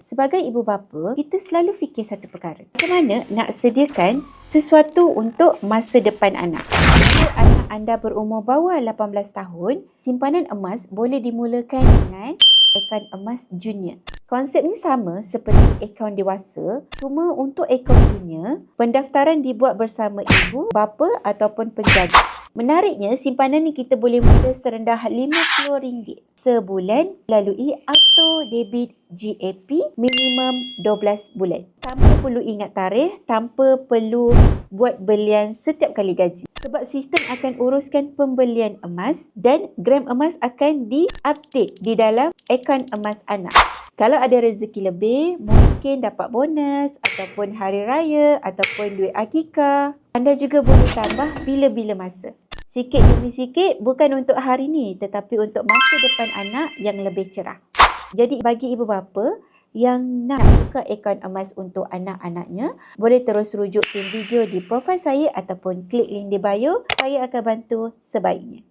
Sebagai ibu bapa, kita selalu fikir satu perkara. Macam mana nak sediakan sesuatu untuk masa depan anak. Kalau anak anda berumur bawah 18 tahun, simpanan emas boleh dimulakan dengan akaun emas junior. Konsepnya sama seperti akaun dewasa, cuma untuk akaun junior, pendaftaran dibuat bersama ibu, bapa ataupun penjaga. Menariknya, simpanan ni kita boleh mula serendah RM50 sebulan melalui auto debit GAP minimum 12 bulan. Tanpa perlu ingat tarikh, tanpa perlu buat belian setiap kali gaji. Sebab sistem akan uruskan pembelian emas dan gram emas akan di-update di dalam akaun emas anak. Kalau ada rezeki lebih, mungkin dapat bonus ataupun hari raya ataupun duit akikah. Anda juga boleh tambah bila-bila masa. Sikit demi sikit bukan untuk hari ni tetapi untuk masa depan anak yang lebih cerah. Jadi bagi ibu bapa yang nak buka akaun emas untuk anak-anaknya, boleh terus rujuk tim video di profil saya ataupun klik link di bio. Saya akan bantu sebaiknya.